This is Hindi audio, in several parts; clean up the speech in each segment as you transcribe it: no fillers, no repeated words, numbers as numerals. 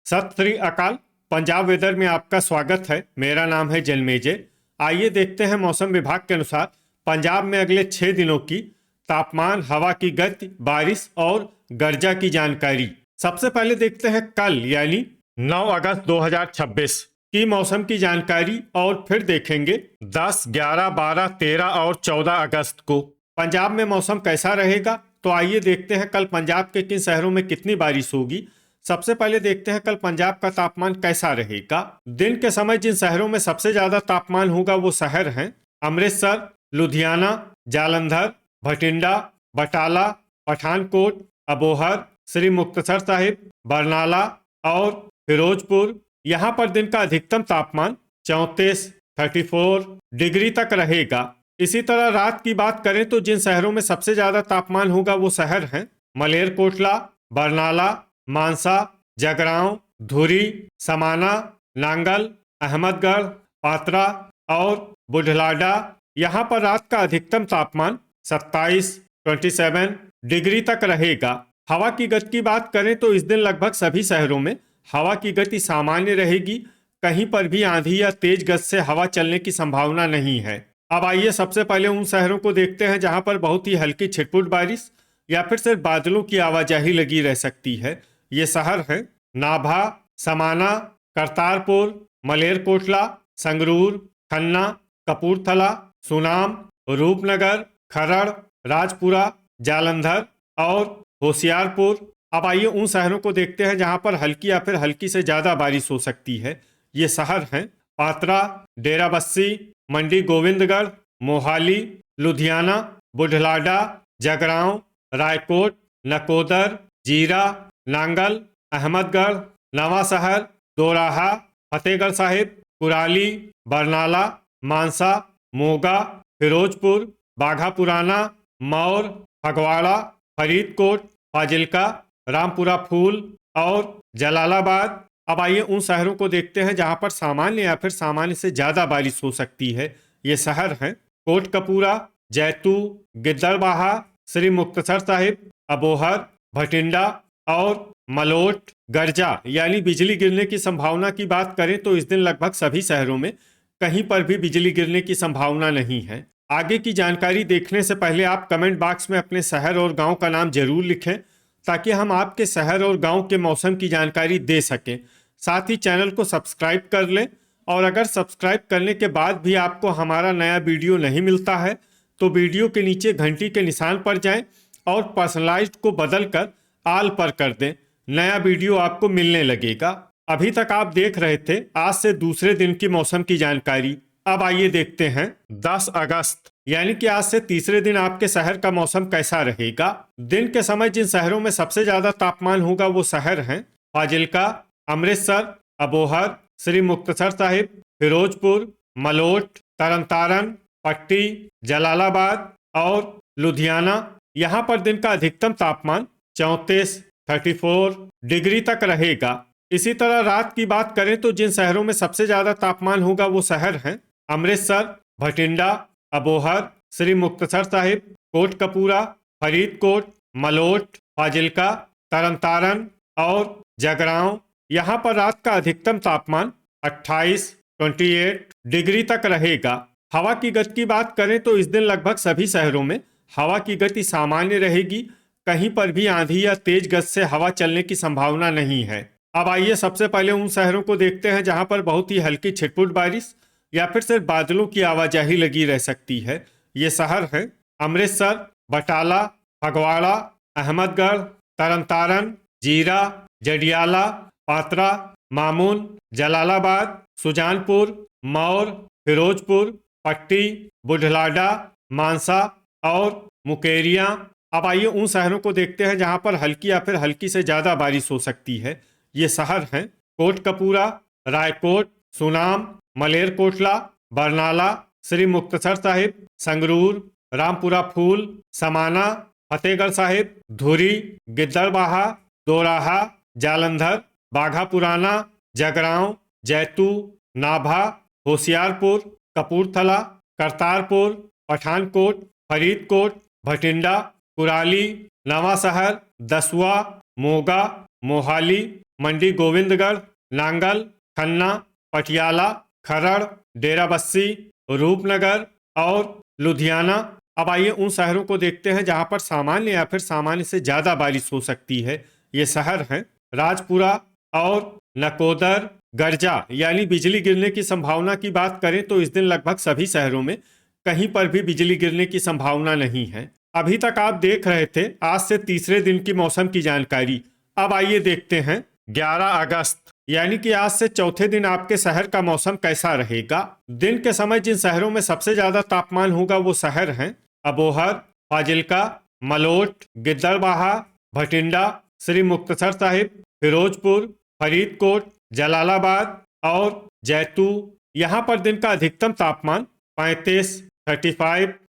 सत श्री अकाल। पंजाब वेदर में आपका स्वागत है। मेरा नाम है जन्मेजय। आइए देखते हैं मौसम विभाग के अनुसार पंजाब में अगले 6 दिनों की तापमान, हवा की गति, बारिश और गर्जा की जानकारी। सबसे पहले देखते हैं कल यानी 9 अगस्त 2026 की मौसम की जानकारी और फिर देखेंगे 10, 11, 12, 13 और 14 अगस्त को पंजाब में मौसम कैसा रहेगा। तो आइए देखते हैं कल पंजाब के किन शहरों में कितनी बारिश होगी। सबसे पहले देखते हैं कल पंजाब का तापमान कैसा रहेगा। दिन के समय जिन शहरों में सबसे ज्यादा तापमान होगा वो शहर हैं अमृतसर, लुधियाना, जालंधर, भटिंडा, बटाला, पठानकोट, अबोहर, श्री मुक्तसर साहिब, बरनाला और फिरोजपुर। यहाँ पर दिन का अधिकतम तापमान 34 डिग्री तक रहेगा। इसी तरह रात की बात करें तो जिन शहरों में सबसे ज्यादा तापमान होगा वो शहर हैं मलेरकोटला, बरनाला, मानसा, जगरांव, धुरी, समाना, नांगल, अहमदगढ़, पात्रा और बुढ़लाडा। यहाँ पर रात का अधिकतम तापमान 27 डिग्री तक रहेगा। हवा की गति की बात करें तो इस दिन लगभग सभी शहरों में हवा की गति सामान्य रहेगी। कहीं पर भी आंधी या तेज गति से हवा चलने की संभावना नहीं है। अब आइए सबसे पहले उन शहरों को देखते हैं जहां पर बहुत ही हल्की छिटपुट बारिश या फिर सिर्फ बादलों की आवाजाही लगी रह सकती है। ये शहर हैं नाभा, समाना, करतारपुर, मलेरकोटला, संगरूर, खन्ना, कपूरथला, सुनाम, रूपनगर, खरड़, राजपुरा, जालंधर और होशियारपुर। अब आइए उन शहरों को देखते हैं जहां पर हल्की या फिर हल्की से ज्यादा बारिश हो सकती है। ये शहर हैं पात्रा, डेराबस्सी, मंडी गोविंदगढ़, मोहाली, लुधियाना, बुढ़लाडा, जगरांव, रायकोट, नकोदर, जीरा, नांगल, अहमदगढ़, नवांशहर, दोराहा, फतेहगढ़ साहिब, कुराली, बरनाला, मानसा, मोगा, फिरोजपुर, बाघा पुराना, मौर, फगवाड़ा, फरीदकोट, फाजिल्का, रामपुरा फूल और जलालाबाद। अब आइए उन शहरों को देखते हैं जहां पर सामान्य या फिर सामान्य से ज्यादा बारिश हो सकती है। ये शहर हैं कोटकपूरा, जैतू, गिद्दड़बाहा, श्री मुक्तसर साहिब, अबोहर, भटिंडा और मलोट। गर्जा यानी बिजली गिरने की संभावना की बात करें तो इस दिन लगभग सभी शहरों में कहीं पर भी बिजली गिरने की संभावना नहीं है। आगे की जानकारी देखने से पहले आप कमेंट बॉक्स में अपने शहर और गांव का नाम जरूर लिखें ताकि हम आपके शहर और गांव के मौसम की जानकारी दे सकें। साथ ही चैनल को सब्सक्राइब कर लें और अगर सब्सक्राइब करने के बाद भी आपको हमारा नया वीडियो नहीं मिलता है तो वीडियो के नीचे घंटी के निशान पर जाएं और पर्सनलाइज्ड को बदलकर आल पर कर दें। नया वीडियो आपको मिलने लगेगा। अभी तक आप देख रहे थे आज से दूसरे दिन की मौसम की जानकारी। अब आइए देखते हैं 10 अगस्त यानी कि आज से तीसरे दिन आपके शहर का मौसम कैसा रहेगा। दिन के समय जिन शहरों में सबसे ज्यादा तापमान होगा वो शहर हैं फाजिल्का, अमृतसर, अबोहर, श्री मुक्तसर साहिब, फिरोजपुर, मलोट, तरनतारन, पट्टी, जलालाबाद और लुधियाना। यहाँ पर दिन का अधिकतम तापमान 34 डिग्री तक रहेगा। इसी तरह रात की बात करें तो जिन शहरों में सबसे ज्यादा तापमान होगा वो शहर हैं अमृतसर, भटिंडा, अबोहर, श्री मुक्तसर साहिब, कोटकपूरा, फरीदकोट, मलोट, फाजिल्का, तरनतारन और जगरांव। यहाँ पर रात का अधिकतम तापमान 28 डिग्री तक रहेगा। हवा की गति की बात करें तो इस दिन लगभग सभी शहरों में हवा की गति सामान्य रहेगी। कहीं पर भी आंधी या तेज गति से हवा चलने की संभावना नहीं है। अब आइए सबसे पहले उन शहरों को देखते हैं जहां पर बहुत ही हल्की छिटपुट बारिश या फिर सिर्फ बादलों की आवाजाही लगी रह सकती है। ये शहर हैं अमृतसर, बटाला, फगवाड़ा, अहमदगढ़, तरनतारन, जीरा, जडियाला, पात्रा, मामून, जलालाबाद, सुजानपुर, मौर, फिरोजपुर, पट्टी, बुढ़लाडा, मानसा और मुकेरिया। अब आइए उन शहरों को देखते हैं जहां पर हल्की या फिर हल्की से ज्यादा बारिश हो सकती है। ये शहर हैं कोटकपूरा, रायकोट, सुनाम, मलेरकोटला, बरनाला, श्री मुक्तसर साहिब, संगरूर, रामपुरा फूल, समाना, फतेहगढ़ साहिब, धुरी, गिद्दड़बाहा, दोराहा, जालंधर, बाघा पुराना, जगरांव, जैतू, नाभा, होशियारपुर, कपूरथला, करतारपुर, पठानकोट, फरीदकोट, भटिंडा, कुराली, नवांशहर, दसुआ, मोगा, मोहाली, मंडी गोविंदगढ़, नांगल, खन्ना, पटियाला, खरड़, डेराबस्सी, रूपनगर और लुधियाना। अब आइए उन शहरों को देखते हैं जहां पर सामान्य या फिर सामान्य से ज्यादा बारिश हो सकती है। ये शहर हैं राजपुरा और नकोदर। गर्जा यानी बिजली गिरने की संभावना की बात करें तो इस दिन लगभग सभी शहरों में कहीं पर भी बिजली गिरने की संभावना नहीं है। अभी तक आप देख रहे थे आज से तीसरे दिन की मौसम की जानकारी। अब आइए देखते हैं 11 अगस्त यानी कि आज से चौथे दिन आपके शहर का मौसम कैसा रहेगा। दिन के समय जिन शहरों में सबसे ज्यादा तापमान होगा वो शहर हैं अबोहर, फाजिल्का, मलोट, गिद्दड़बाहा, भटिंडा, श्री मुक्तसर साहिब, फिरोजपुर, फरीदकोट, जलालाबाद और जैतू। यहाँ पर दिन का अधिकतम तापमान 35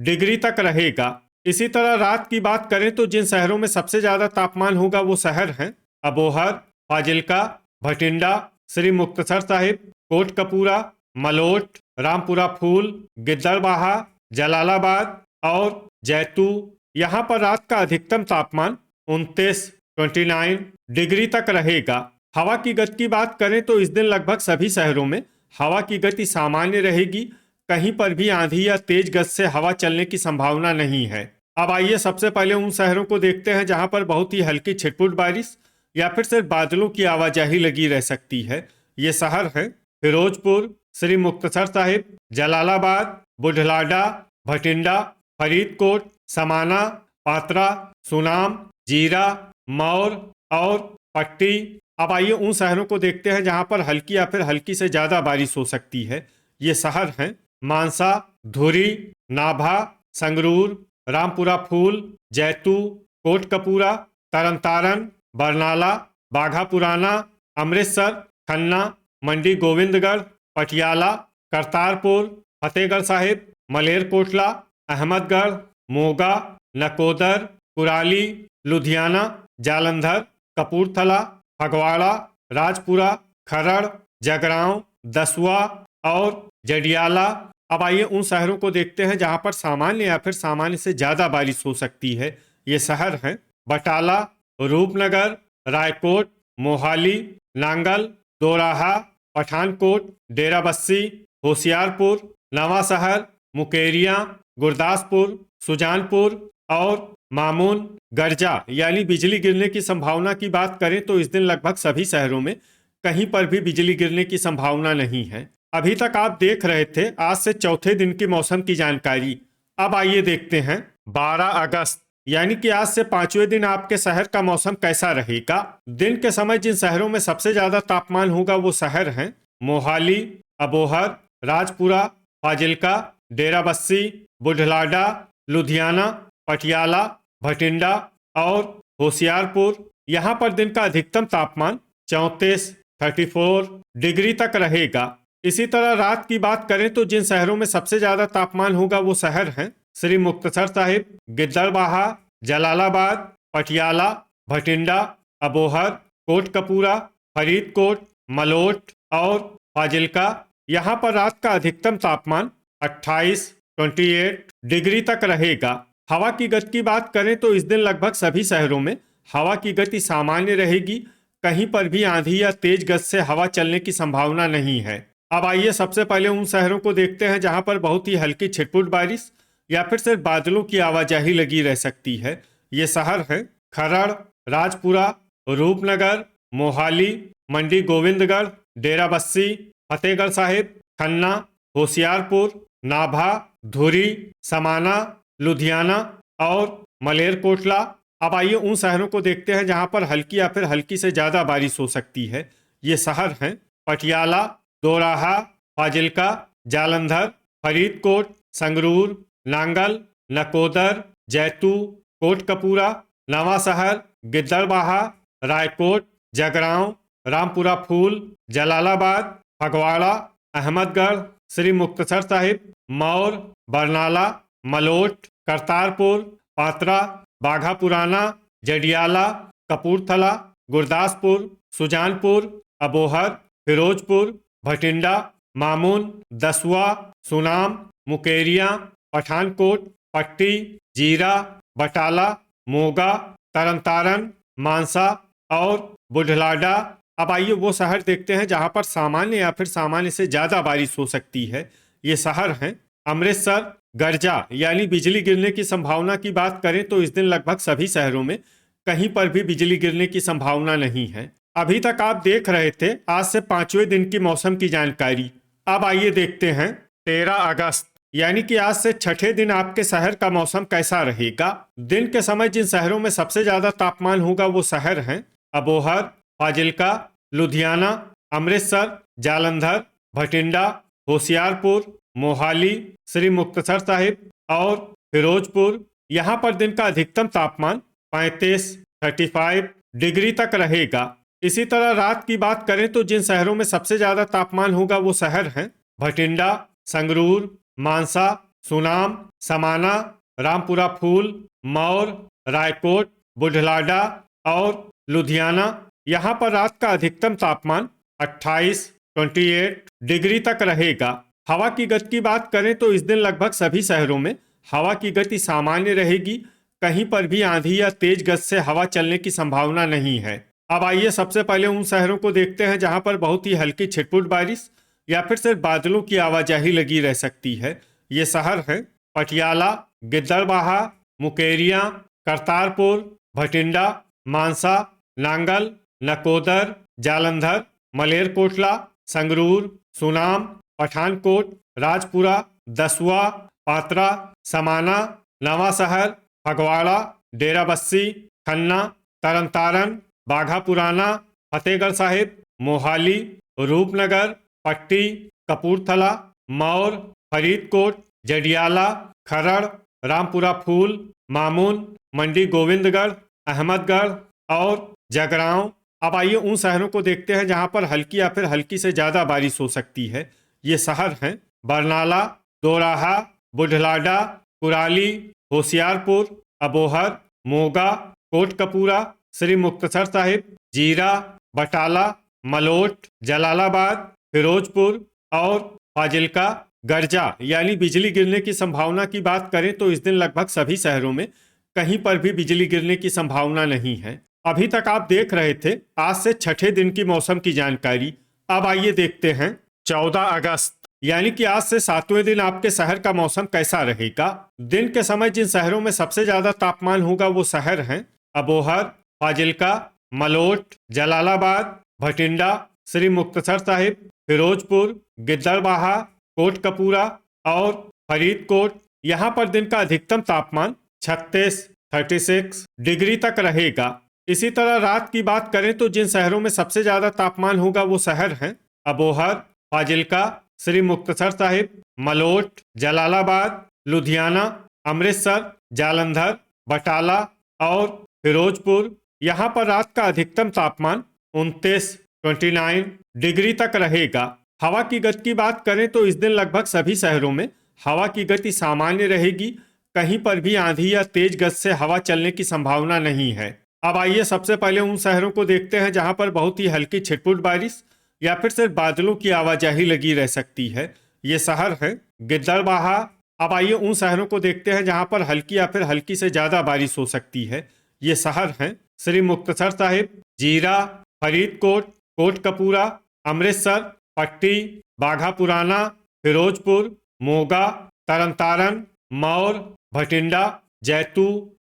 डिग्री तक रहेगा। इसी तरह रात की बात करें तो जिन शहरों में सबसे ज्यादा तापमान होगा वो शहर हैं अबोहर, फाजिल्का, भटिंडा, श्री मुक्तसर साहिब, कोटकपूरा, मलोट, रामपुरा फूल, गिद्दड़बाहा, जलालाबाद और जैतू। यहाँ पर रात का अधिकतम तापमान 29 डिग्री तक रहेगा। हवा की गति की बात करें तो इस दिन लगभग सभी शहरों में हवा की गति सामान्य रहेगी। कहीं पर भी आंधी या तेज गति से हवा चलने की संभावना नहीं है। अब आइए सबसे पहले उन शहरों को देखते हैं जहां पर बहुत ही हल्की छिटपुट बारिश या फिर सिर्फ बादलों की आवाजाही लगी रह सकती है। ये शहर हैं फिरोजपुर, श्री मुक्तसर साहिब, जलालाबाद, बुढ़लाडा, भटिंडा, फरीदकोट, समाना, पात्रा, सुनाम, जीरा, मौर और पट्टी। अब आइए उन शहरों को देखते हैं जहां पर हल्की या फिर हल्की से ज्यादा बारिश हो सकती है। ये शहर हैं मानसा, धुरी, नाभा, संगरूर, रामपुरा फूल, जैतू, कोटकपूरा, तरनतारन, बरनाला, बाघा पुराना, अमृतसर, खन्ना, मंडी गोविंदगढ़, पटियाला, करतारपुर, फतेहगढ़ साहिब, मलेरकोटला, अहमदगढ़, मोगा, नकोदर, कुराली, लुधियाना, जालंधर, कपूरथला, फगवाड़ा, राजपुरा, खरड़, जगरांव, दसुआ और जडियाला। अब आइए उन शहरों को देखते हैं जहां पर सामान्य या फिर सामान्य से ज्यादा बारिश हो सकती है। ये शहर हैं बटाला, रूपनगर, रायकोट, मोहाली, नांगल, दोराहा, पठानकोट, डेराबस्सी, होशियारपुर, नवा शहर, मुकेरिया, गुरदासपुर, सुजानपुर और मामून। गर्जा यानी बिजली गिरने की संभावना की बात करें तो इस दिन लगभग सभी शहरों में कहीं पर भी बिजली गिरने की संभावना नहीं है। अभी तक आप देख रहे थे आज से चौथे दिन की मौसम की जानकारी। अब आइए देखते हैं 12 अगस्त यानी कि आज से पांचवें दिन आपके शहर का मौसम कैसा रहेगा। दिन के समय जिन शहरों में सबसे ज्यादा तापमान होगा वो शहर हैं मोहाली, अबोहर, राजपुरा, फाजिल्का, डेराबस्सी, बुढ़लाडा, लुधियाना, पटियाला, भटिंडा और होशियारपुर। यहाँ पर दिन का अधिकतम तापमान 34 डिग्री तक रहेगा। इसी तरह रात की बात करें तो जिन शहरों में सबसे ज्यादा तापमान होगा वो शहर हैं श्री मुक्तसर साहिब, गिद्दड़बाहा, जलालाबाद, पटियाला, भटिंडा, अबोहर, कोटकपूरा, फरीदकोट, मलोट और फाजिल्का। यहाँ पर रात का अधिकतम तापमान 28 डिग्री तक रहेगा। हवा की गति की बात करें तो इस दिन लगभग सभी शहरों में हवा की गति सामान्य रहेगी। कहीं पर भी आंधी या तेज गति से हवा चलने की संभावना नहीं है। अब आइए सबसे पहले उन शहरों को देखते हैं जहां पर बहुत ही हल्की छिटपुट बारिश या फिर सिर्फ बादलों की आवाजाही लगी रह सकती है। ये शहर हैं खरड़, राजपुरा, रूपनगर, मोहाली, मंडी गोविंदगढ़, डेराबस्सी, फतेहगढ़ साहिब, खन्ना, होशियारपुर, नाभा, धुरी, समाना, लुधियाना और मलेरकोटला। अब आइए उन शहरों को देखते हैं जहां पर हल्की या फिर हल्की से ज्यादा बारिश हो सकती है। ये शहर हैं पटियाला, दोराहा, फाजिल्का, जालंधर, फरीदकोट, संगरूर, नांगल, नकोदर, जैतू, कोटकपूरा, नवा शहर, गिद्दड़बाहा, रायकोट, जगरांव, रामपुरा फूल, जलालाबाद, फगवाड़ा, अहमदगढ़, श्री मुक्तसर साहिब, मौर, बरनाला, मलोट, करतारपुर, पात्रा, बाघा पुराना, जडियाला, कपूरथला, गुरदासपुर, सुजानपुर, अबोहर, फिरोजपुर, भटिंडा, मामून, दसुआ, सुनाम, मुकेरिया, पठानकोट, पट्टी, जीरा, बटाला, मोगा, तरनतारन, मानसा और बुढ़लाडा। अब आइए वो शहर देखते हैं जहां पर सामान्य या फिर सामान्य से ज्यादा बारिश हो सकती है। ये शहर हैं अमृतसर। गर्जा यानी बिजली गिरने की संभावना की बात करें तो इस दिन लगभग सभी शहरों में कहीं पर भी बिजली गिरने की संभावना नहीं है। अभी तक आप देख रहे थे आज से 5वें दिन की मौसम की जानकारी। अब आइए देखते हैं 13 अगस्त यानी कि आज से छठे दिन आपके शहर का मौसम कैसा रहेगा। दिन के समय जिन शहरों में सबसे ज्यादा तापमान होगा वो शहर हैं अबोहर, फाजिल्का, लुधियाना, अमृतसर, जालंधर, भटिंडा, होशियारपुर, मोहाली, श्री मुक्तसर साहिब और फिरोजपुर। यहाँ पर दिन का अधिकतम तापमान 35 डिग्री तक रहेगा। इसी तरह रात की बात करें तो जिन शहरों में सबसे ज्यादा तापमान होगा वो शहर हैं भटिंडा, संगरूर, मानसा, सुनाम, समाना, रामपुरा फूल, मौर, रायकोट, बुढ़लाडा और लुधियाना। यहाँ पर रात का अधिकतम तापमान 28 डिग्री तक रहेगा। हवा की गति की बात करें तो इस दिन लगभग सभी शहरों में हवा की गति सामान्य रहेगी। कहीं पर भी आंधी या तेज गति से हवा चलने की संभावना नहीं है। अब आइए सबसे पहले उन शहरों को देखते हैं जहां पर बहुत ही हल्की छिटपुट बारिश या फिर सिर्फ बादलों की आवाजाही लगी रह सकती है। ये शहर हैं पटियाला, गिद्दड़बाहा, मुकेरिया, करतारपुर, भटिंडा, मानसा, नांगल, नकोदर, जालंधर, मलेरकोटला, संगरूर, सुनाम, पठानकोट, राजपुरा, दसुआ, पात्रा, समाना, नवांशहर, फगवाड़ा, डेराबस्सी, खन्ना, तरनतारन, बाघा पुराना, फतेहगढ़ साहिब, मोहाली, रूपनगर, पट्टी, कपूरथला, मौर, फरीदकोट, जडियाला, खरड़, रामपुरा फूल, मामून, मंडी गोविंदगढ़, अहमदगढ़ और जगरांव। अब आइए उन शहरों को देखते हैं जहां पर हल्की या फिर हल्की से ज्यादा बारिश हो सकती है। ये शहर हैं बरनाला, दोराहा, बुढ़लाडा, कुराली, होशियारपुर, अबोहर, मोगा, कोटकपूरा, श्री मुक्तसर साहिब, जीरा, बटाला, मलोट, जलालाबाद, फिरोजपुर और फाजिल्का। गर्जा यानी बिजली गिरने की संभावना की बात करें तो इस दिन लगभग सभी शहरों में कहीं पर भी बिजली गिरने की संभावना नहीं है। अभी तक आप देख रहे थे आज से छठे दिन की मौसम की जानकारी। अब आइए देखते हैं 14 अगस्त यानी कि आज से 7वें दिन आपके शहर का मौसम कैसा रहेगा। दिन के समय जिन शहरों में सबसे ज्यादा तापमान होगा वो शहर हैं अबोहर, फाजिल्का, मलोट, जलालाबाद, भटिंडा, श्री मुक्तसर साहिब, फिरोजपुर, गिद्दड़बाहा, कोटकपूरा और फरीदकोट। यहाँ पर दिन का अधिकतम तापमान 36 डिग्री तक रहेगा। इसी तरह रात की बात करें तो जिन शहरों में सबसे ज्यादा तापमान होगा वो शहर हैं अबोहर, फाजिल्का, श्री मुक्तसर साहिब, मलोट, जलालाबाद, लुधियाना, अमृतसर, जालंधर, बटाला और फिरोजपुर। यहाँ पर रात का अधिकतम तापमान 29 डिग्री तक रहेगा। हवा की गति की बात करें तो इस दिन लगभग सभी शहरों में हवा की गति सामान्य रहेगी। कहीं पर भी आंधी या तेज गति से हवा चलने की संभावना नहीं है। अब आइए सबसे पहले उन शहरों को देखते हैं जहां पर बहुत ही हल्की छिटपुट बारिश या फिर सिर्फ बादलों की आवाजाही लगी रह सकती है। ये शहर हैं गिद्दड़बाहा। अब आइए उन शहरों को देखते हैं जहां पर हल्की या फिर हल्की से ज्यादा बारिश हो सकती है। ये शहर हैं श्री मुक्तसर साहिब, जीरा, फरीदकोट, कोटकपूरा, अमृतसर, पट्टी, बाघा पुराना, फिरोजपुर, मोगा, तरनतारन, मौर, भटिंडा, जैतू,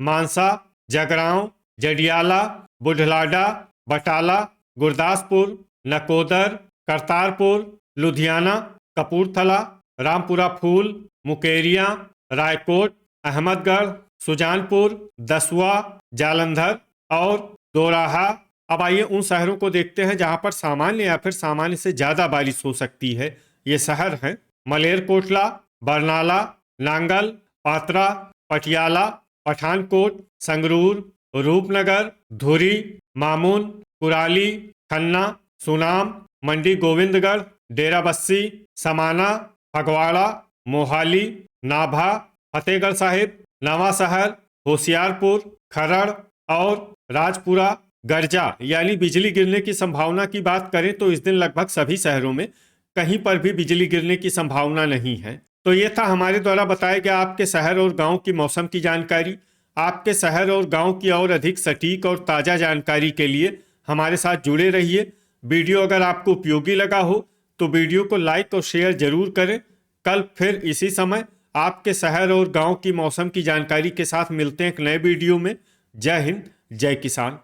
मानसा, जगरांव, जडियाला, बुढ़लाडा, बटाला, गुरदासपुर, नकोदर, करतारपुर, लुधियाना, कपूरथला, रामपुरा फूल, मुकेरिया, रायकोट, अहमदगढ़, सुजानपुर, दसुआ, जालंधर और दोराहा। अब आइए उन शहरों को देखते हैं जहां पर सामान्य या फिर सामान्य से ज्यादा बारिश हो सकती है। ये शहर हैं मलेरकोटला, बरनाला, नांगल, पात्रा, पटियाला, पठानकोट, संगरूर, रूपनगर, धुरी, मामून, कुराली, खन्ना, सुनाम, मंडी गोविंदगढ़, डेराबस्सी, समाना, फगवाड़ा, मोहाली, नाभा, फतेहगढ़ साहिब, नवांशहर, होशियारपुर, खरड़ और राजपुरा। गर्जा यानी बिजली गिरने की संभावना की बात करें तो इस दिन लगभग सभी शहरों में कहीं पर भी बिजली गिरने की संभावना नहीं है। तो ये था हमारे द्वारा बताया गया आपके शहर और गांव की मौसम की जानकारी। आपके शहर और गांव की और अधिक सटीक और ताज़ा जानकारी के लिए हमारे साथ जुड़े रहिए। वीडियो अगर आपको उपयोगी लगा हो तो वीडियो को लाइक और शेयर जरूर करें। कल फिर इसी समय आपके शहर और गांव की मौसम की जानकारी के साथ मिलते हैं एक नए वीडियो में। जय हिंद, जय किसान।